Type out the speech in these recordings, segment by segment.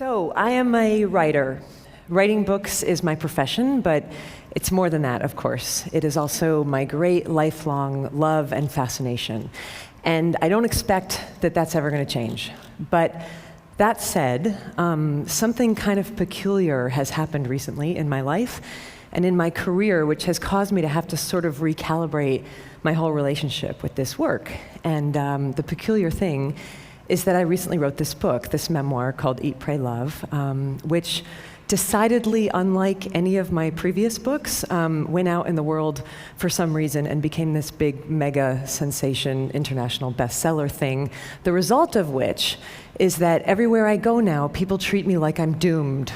So, I am a writer. Writing books is my profession, but it's more than that, of course. It is also my great lifelong love and fascination. And I don't expect that that's ever going to change. But that said, something kind of peculiar has happened recently in my life and in my career, which has caused me to have to sort of recalibrate my whole relationship with this work. And the peculiar thing is that I recently wrote this book, this memoir called Eat, Pray, Love, which decidedly, unlike any of my previous books, went out in the world for some reason and became this big mega sensation, international bestseller thing, the result of which is that everywhere I go now, people treat me like I'm doomed.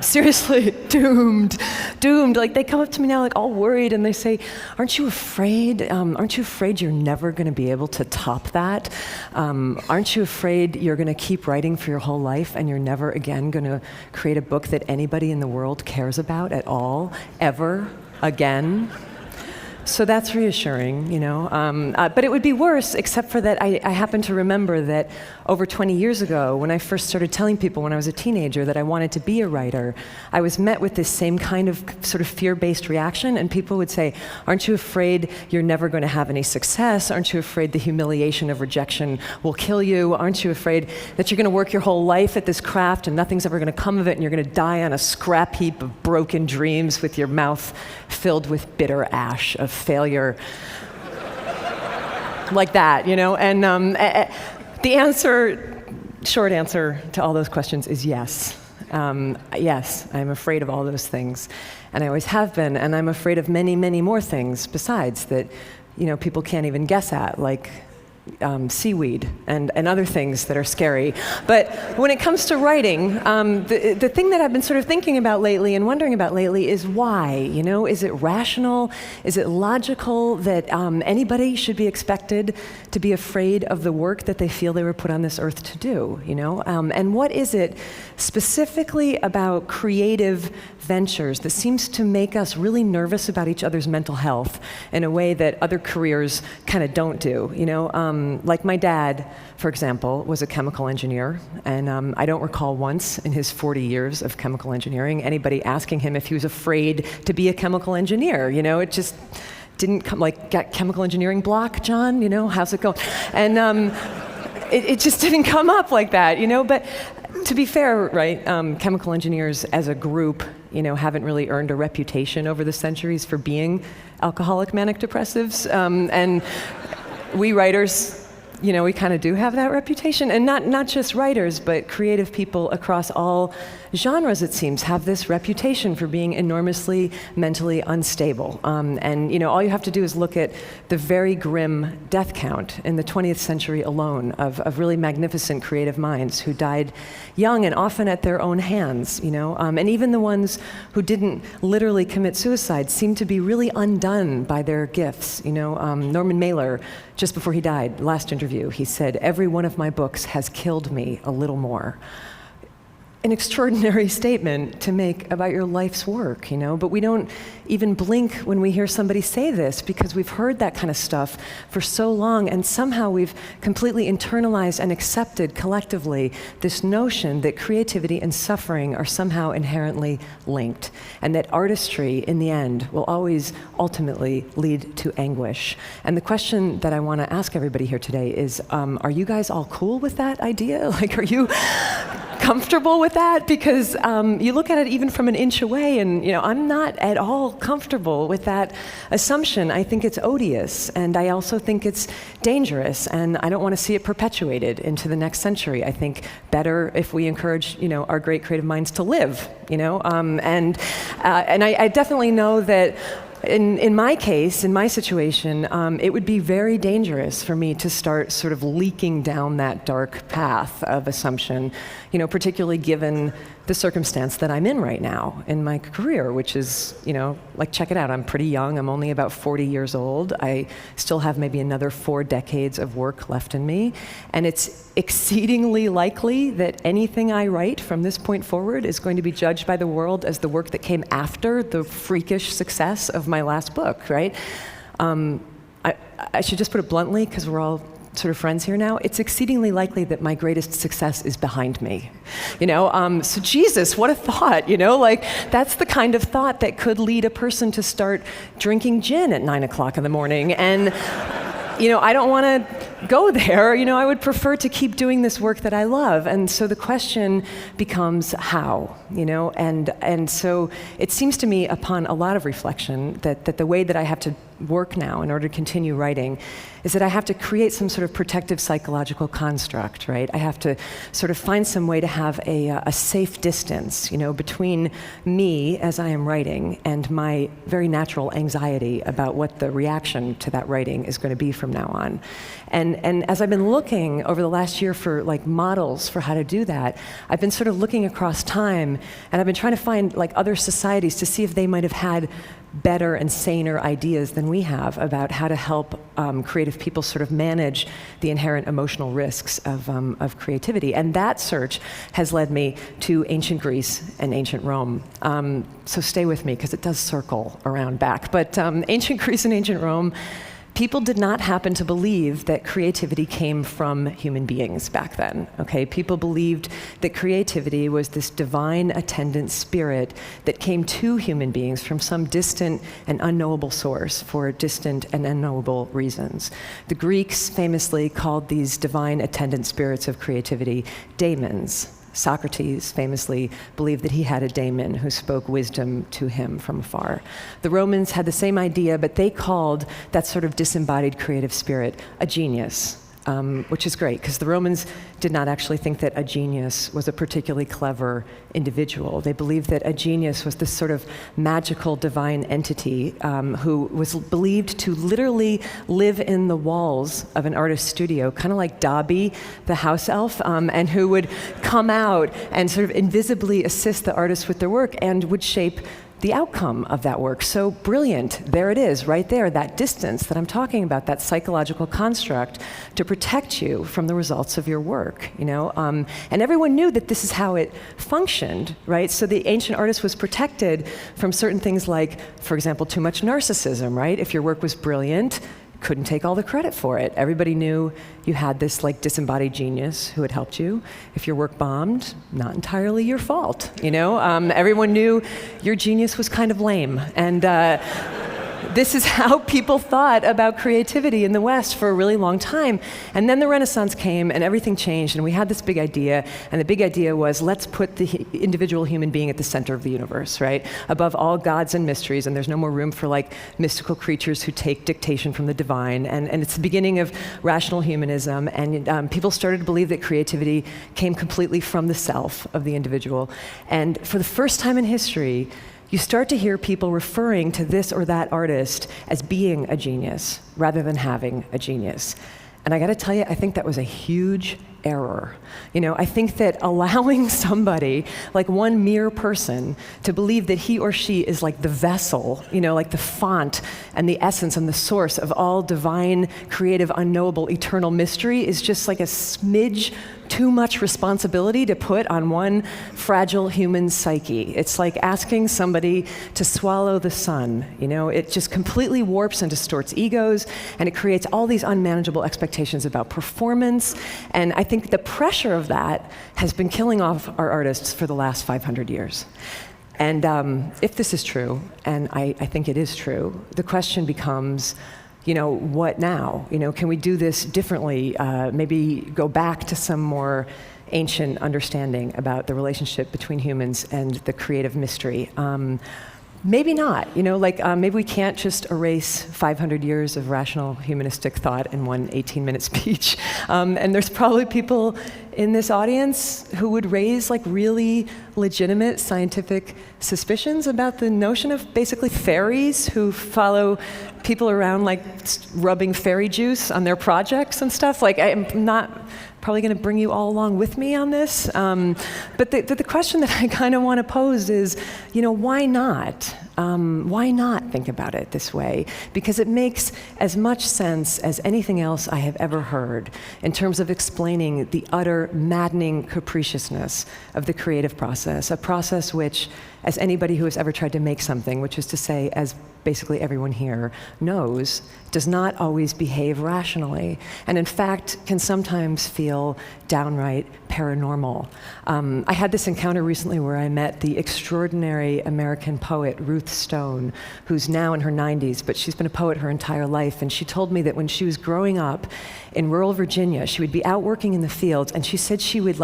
Seriously, doomed. Like, they come up to me now, like, all worried, and they say, aren't you afraid? Aren't you afraid you're never going to be able to top that? Aren't you afraid you're going to keep writing for your whole life and you're never again going to create a book that anybody in the world cares about at all, ever again? So that's reassuring, you know. But it would be worse, except for that I happen to remember that over 20 years ago, when I first started telling people when I was a teenager that I wanted to be a writer, I was met with this same kind of sort of fear-based reaction, and people would say, aren't you afraid you're never going to have any success? Aren't you afraid the humiliation of rejection will kill you? Aren't you afraid that you're going to work your whole life at this craft and nothing's ever going to come of it and you're going to die on a scrap heap of broken dreams with your mouth filled with bitter ash of failure? Like that, you know? And the short answer to all those questions is yes. Yes, I'm afraid of all those things. And I always have been, and I'm afraid of many, many more things besides that, you know, people can't even guess at, like seaweed and other things that are scary. But when it comes to writing, the thing that I've been sort of thinking about lately and wondering about lately is why, you know? Is it rational? Is it logical that anybody should be expected to be afraid of the work that they feel they were put on this earth to do, you know? And what is it specifically about creative ventures that seems to make us really nervous about each other's mental health in a way that other careers kind of don't do, you know? Like my dad, for example, was a chemical engineer, and I don't recall once in his 40 years of chemical engineering anybody asking him if he was afraid to be a chemical engineer, you know? It just didn't come, like, got chemical engineering block, John, you know, how's it going? And it just didn't come up like that, you know? But to be fair, right, chemical engineers as a group, you know, haven't really earned a reputation over the centuries for being alcoholic manic depressives, and we writers, you know, we kind of do have that reputation. And not just writers, but creative people across all genres, it seems, have this reputation for being enormously mentally unstable. And, you know, all you have to do is look at the very grim death count in the 20th century alone of really magnificent creative minds who died young and often at their own hands, you know. And even the ones who didn't literally commit suicide seem to be really undone by their gifts, you know. Norman Mailer, just before he died, last interview, he said, "Every one of my books has killed me a little more." An extraordinary statement to make about your life's work, you know, but we don't even blink when we hear somebody say this because we've heard that kind of stuff for so long, and somehow we've completely internalized and accepted collectively this notion that creativity and suffering are somehow inherently linked, and that artistry, in the end, will always ultimately lead to anguish. And the question that I want to ask everybody here today is, are you guys all cool with that idea? Like, are you comfortable with that? Because you look at it even from an inch away, and, you know, I'm not at all comfortable with that assumption. I think it's odious, and I also think it's dangerous, and I don't want to see it perpetuated into the next century. I think better if we encourage, you know, our great creative minds to live, you know, and I definitely know that in my case, in my situation, it would be very dangerous for me to start sort of leaking down that dark path of assumption, you know, particularly given the circumstance that I'm in right now in my career, which is, you know, like, check it out, I'm pretty young, I'm only about 40 years old, I still have maybe another 4 decades of work left in me, and it's exceedingly likely that anything I write from this point forward is going to be judged by the world as the work that came after the freakish success of my last book, right? I should just put it bluntly, because we're all sort of friends here now, it's exceedingly likely that my greatest success is behind me. So Jesus, what a thought, like that's the kind of thought that could lead a person to start drinking gin at 9 o'clock in the morning. And I don't want to go there. I would prefer to keep doing this work that I love. And so the question becomes how, and so it seems to me upon a lot of reflection that the way that I have to work now in order to continue writing is that I have to create some sort of protective psychological construct, right? I have to sort of find some way to have a safe distance, between me as I am writing and my very natural anxiety about what the reaction to that writing is going to be from now on. And as I've been looking over the last year for like models for how to do that, I've been sort of looking across time, and I've been trying to find like other societies to see if they might have had better and saner ideas than we have about how to help creative people sort of manage the inherent emotional risks of creativity. And that search has led me to ancient Greece and ancient Rome. So stay with me, because it does circle around back. But ancient Greece and ancient Rome, people did not happen to believe that creativity came from human beings back then, okay? People believed that creativity was this divine attendant spirit that came to human beings from some distant and unknowable source for distant and unknowable reasons. The Greeks famously called these divine attendant spirits of creativity daemons. Socrates famously believed that he had a daemon who spoke wisdom to him from afar. The Romans had the same idea, but they called that sort of disembodied creative spirit a genius, which is great, because the Romans did not actually think that a genius was a particularly clever individual. They believed that a genius was this sort of magical divine entity who was believed to literally live in the walls of an artist's studio, kind of like Dobby, the house elf, and who would come out and sort of invisibly assist the artist with their work and would shape the outcome of that work. So brilliant, there it is, right there, that distance that I'm talking about, that psychological construct to protect you from the results of your work, And everyone knew that this is how it functioned, right? So the ancient artist was protected from certain things like, for example, too much narcissism, right? If your work was brilliant, couldn't take all the credit for it. Everybody knew you had this like disembodied genius who had helped you. If your work bombed, not entirely your fault, Everyone knew your genius was kind of lame. And this is how people thought about creativity in the West for a really long time. And then the Renaissance came and everything changed, and we had this big idea, and the big idea was, let's put the individual human being at the center of the universe, right? Above all gods and mysteries, and there's no more room for like mystical creatures who take dictation from the divine. And it's the beginning of rational humanism, and people started to believe that creativity came completely from the self of the individual. And for the first time in history, you start to hear people referring to this or that artist as being a genius rather than having a genius. And I gotta tell you, I think that was a huge error. I think that allowing somebody, like one mere person, to believe that he or she is like the vessel, like the font and the essence and the source of all divine, creative, unknowable, eternal mystery is just like a smidge too much responsibility to put on one fragile human psyche. It's like asking somebody to swallow the sun. It just completely warps and distorts egos, and it creates all these unmanageable expectations about performance. And I think the pressure of that has been killing off our artists for the last 500 years. And if this is true, and I think it is true, the question becomes, what now? Can we do this differently? Maybe go back to some more ancient understanding about the relationship between humans and the creative mystery. Maybe not, maybe we can't just erase 500 years of rational humanistic thought in one 18-minute speech. And there's probably people in this audience who would raise really legitimate scientific suspicions about the notion of basically fairies who follow people around rubbing fairy juice on their projects and stuff. I'm not probably going to bring you all along with me on this. But the question that I kind of want to pose is, why not? Why not think about it this way? Because it makes as much sense as anything else I have ever heard in terms of explaining the utter maddening capriciousness of the creative process, a process which, as anybody who has ever tried to make something, which is to say, as basically everyone here knows, does not always behave rationally, and in fact can sometimes feel downright paranormal. I had this encounter recently where I met the extraordinary American poet Ruth Stone, who's now in her 90s, but she's been a poet her entire life, and she told me that when she was growing up in rural Virginia, she would be out working in the fields, and she said she would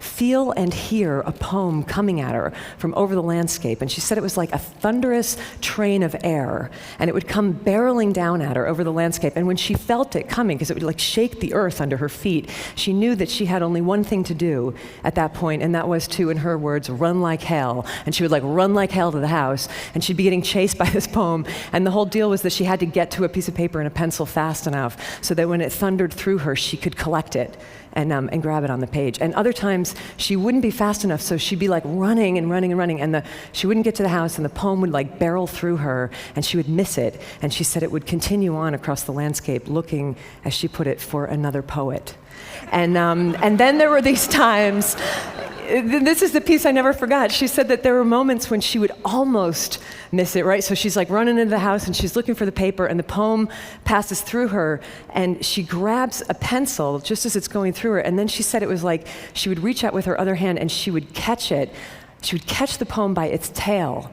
feel and hear a poem coming at her from over the landscape, and she said it was like a thunderous train of air, and it would come barreling down at her over the landscape, and when she felt it coming, because it would shake the earth under her feet, she knew that she had only one thing to do at that point, and that was to, in her words, run like hell. And she would run like hell to the house, and she'd be getting chased by this poem, and the whole deal was that she had to get to a piece of paper and a pencil fast enough so that when it thundered through her, she could collect it and grab it on the page. And other times, she wouldn't be fast enough, so she'd be running and running and running, and she wouldn't get to the house, and the poem would barrel through her, and she would miss it. And she said it would continue on across the landscape, looking, as she put it, for another poet. And then there were these times, this is the piece I never forgot. She said that there were moments when she would almost miss it, right? So she's running into the house and she's looking for the paper, and the poem passes through her, and she grabs a pencil just as it's going through her, and then she said it was she would reach out with her other hand and she would catch it. She would catch the poem by its tail,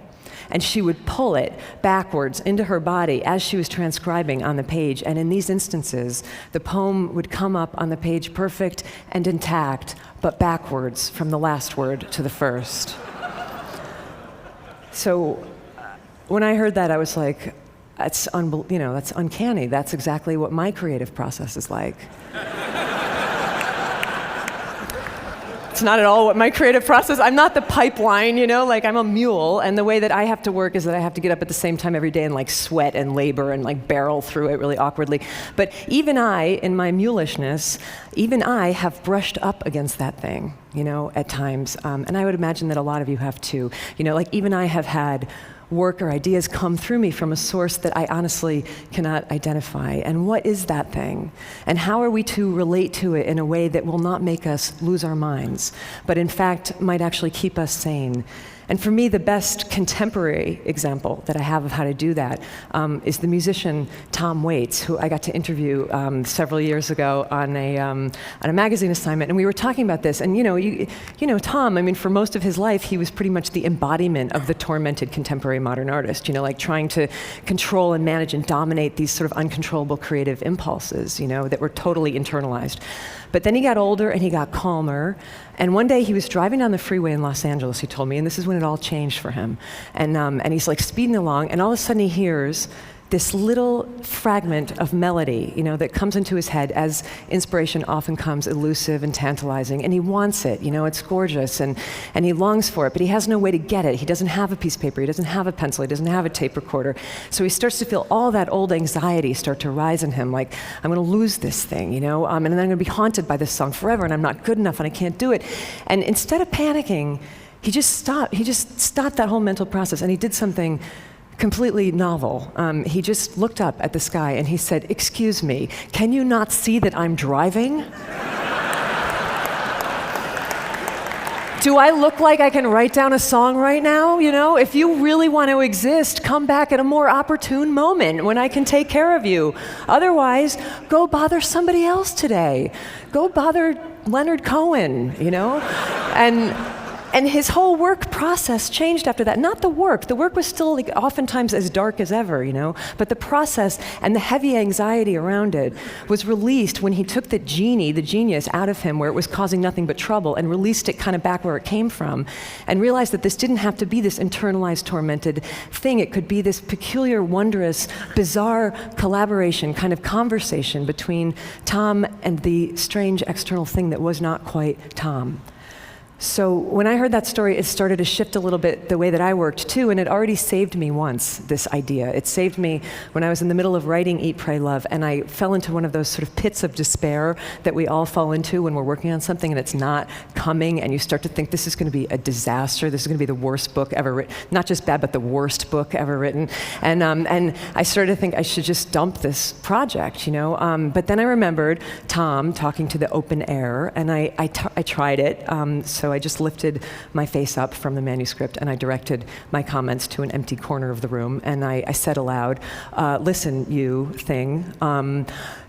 and she would pull it backwards into her body as she was transcribing on the page. And in these instances, the poem would come up on the page perfect and intact, but backwards from the last word to the first. So when I heard that, I was like, that's uncanny. That's exactly what my creative process is like. It's not at all what my creative process, I'm not the pipeline, I'm a mule, and the way that I have to work is that I have to get up at the same time every day and sweat and labor and barrel through it really awkwardly. But even I, in my mulishness, even I have brushed up against that thing, at times. And I would imagine that a lot of you have too. Even I have had work or ideas come through me from a source that I honestly cannot identify. And what is that thing? And how are we to relate to it in a way that will not make us lose our minds, but in fact might actually keep us sane? And for me, the best contemporary example that I have of how to do that is the musician Tom Waits, who I got to interview several years ago on a magazine assignment. And we were talking about this. And Tom, for most of his life, he was pretty much the embodiment of the tormented contemporary modern artist, trying to control and manage and dominate these sort of uncontrollable creative impulses, that were totally internalized. But then he got older and he got calmer. And one day he was driving down the freeway in Los Angeles, he told me, and this is when it all changed for him. And he's speeding along, and all of a sudden he hears this little fragment of melody, that comes into his head, as inspiration often comes, elusive and tantalizing, and he wants it, it's gorgeous, and he longs for it, but he has no way to get it. He doesn't have a piece of paper, he doesn't have a pencil, he doesn't have a tape recorder. So he starts to feel all that old anxiety start to rise in him, I'm gonna lose this thing, and then I'm gonna be haunted by this song forever, and I'm not good enough, and I can't do it. And instead of panicking, he just stopped that whole mental process, and he did something completely novel. He just looked up at the sky and he said, "Excuse me, can you not see that I'm driving? Do I look like I can write down a song right now? If you really want to exist, come back at a more opportune moment when I can take care of you. Otherwise, go bother somebody else today. Go bother Leonard Cohen, And his whole work process changed after that. Not the work. The work was still oftentimes as dark as ever, but the process and the heavy anxiety around it was released when he took the genius out of him where it was causing nothing but trouble, and released it kind of back where it came from, and realized that this didn't have to be this internalized, tormented thing. It could be this peculiar, wondrous, bizarre collaboration, kind of conversation between Tom and the strange external thing that was not quite Tom. So when I heard that story, it started to shift a little bit the way that I worked too, and it already saved me once, this idea. It saved me when I was in the middle of writing Eat, Pray, Love, and I fell into one of those sort of pits of despair that we all fall into when we're working on something and it's not coming, and you start to think this is going to be a disaster, this is going to be the worst book ever written, not just bad, but the worst book ever written. And I started to think I should just dump this project, But then I remembered Tom talking to the open air, and I tried it. So I just lifted my face up from the manuscript and I directed my comments to an empty corner of the room, and I said aloud, listen, you thing,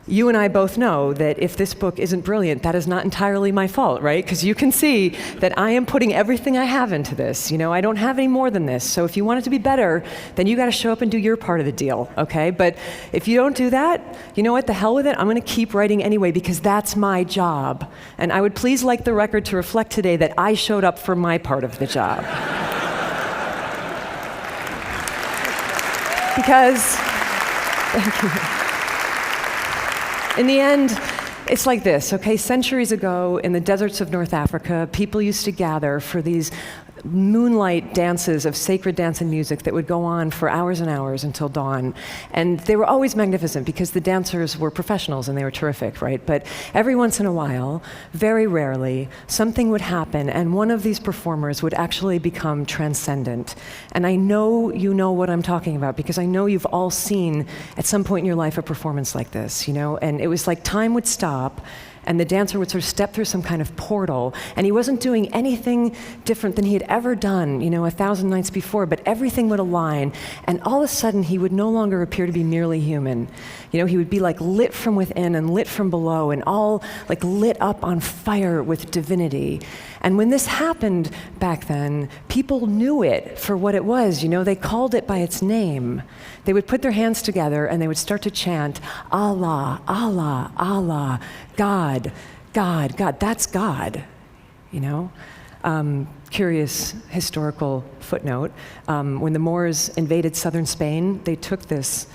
you and I both know that if this book isn't brilliant, that is not entirely my fault, right? Because you can see that I am putting everything I have into this. I don't have any more than this. So if you want it to be better, then you got to show up and do your part of the deal, okay? But if you don't do that, you know what? The hell with it. I'm going to keep writing anyway because that's my job. And I would please like the record to reflect today that I showed up for my part of the job. Because, thank you. In the end, it's like this, okay? Centuries ago, in the deserts of North Africa, people used to gather for these moonlight dances of sacred dance and music that would go on for hours and hours until dawn. And they were always magnificent because the dancers were professionals and they were terrific, right? But every once in a while, very rarely, something would happen and one of these performers would actually become transcendent. And I know you know what I'm talking about because I know you've all seen at some point in your life a performance like this, And it was like time would stop and the dancer would sort of step through some kind of portal, and he wasn't doing anything different than he had ever done, 1,000 nights before, but everything would align, and all of a sudden he would no longer appear to be merely human. He would be like lit from within and lit from below, and all like lit up on fire with divinity. And when this happened back then, people knew it for what it was, they called it by its name. They would put their hands together and they would start to chant, Allah, Allah, Allah, God, God, God, that's God, Curious historical footnote, when the Moors invaded southern Spain, they took this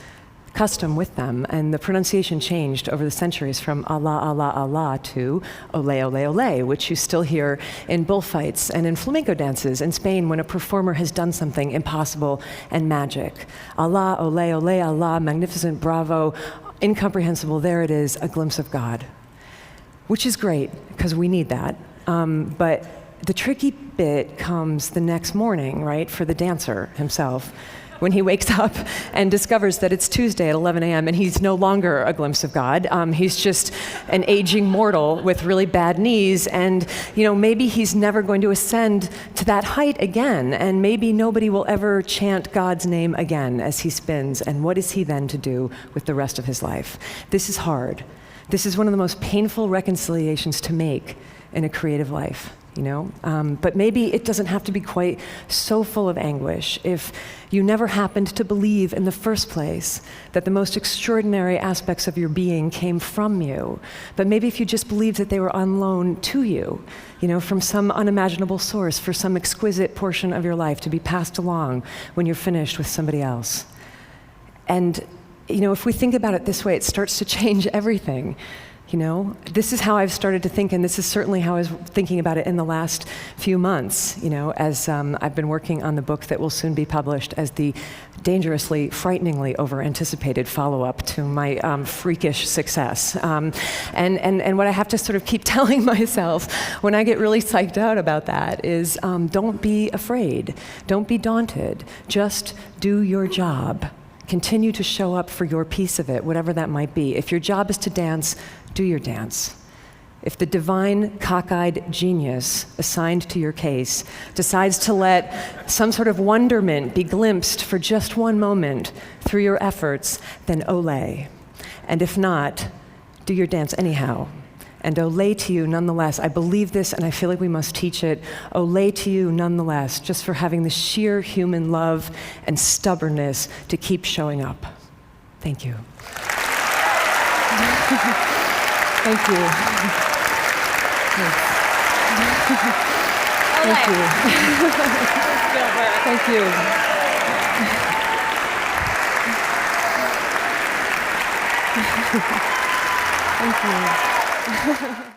custom with them, and the pronunciation changed over the centuries from Allah, Allah, Allah to Ole, Ole, Ole, which you still hear in bullfights and in flamenco dances in Spain when a performer has done something impossible and magic. Allah, Ole, Ole, Allah, magnificent, bravo, incomprehensible, there it is, a glimpse of God. Which is great, because we need that. But the tricky bit comes the next morning, right, for the dancer himself, when he wakes up and discovers that it's Tuesday at 11 a.m. and he's no longer a glimpse of God. He's just an aging mortal with really bad knees, and maybe he's never going to ascend to that height again, and maybe nobody will ever chant God's name again as he spins, and what is he then to do with the rest of his life? This is hard. This is one of the most painful reconciliations to make in a creative life. But maybe it doesn't have to be quite so full of anguish if you never happened to believe in the first place that the most extraordinary aspects of your being came from you. But maybe if you just believed that they were on loan to you, from some unimaginable source for some exquisite portion of your life to be passed along when you're finished with somebody else. And, if we think about it this way, it starts to change everything. This is how I've started to think, and this is certainly how I was thinking about it in the last few months, as I've been working on the book that will soon be published as the dangerously, frighteningly over-anticipated follow-up to my freakish success. And what I have to sort of keep telling myself when I get really psyched out about that is don't be afraid, don't be daunted, just do your job. Continue to show up for your piece of it, whatever that might be. If your job is to dance, do your dance. If the divine, cockeyed genius assigned to your case decides to let some sort of wonderment be glimpsed for just one moment through your efforts, then ole. And if not, do your dance anyhow. And ole to you nonetheless. I believe this and I feel like we must teach it. Ole to you nonetheless, just for having the sheer human love and stubbornness to keep showing up. Thank you. Thank you. Thank you. Gilbert. Thank you. Thank you.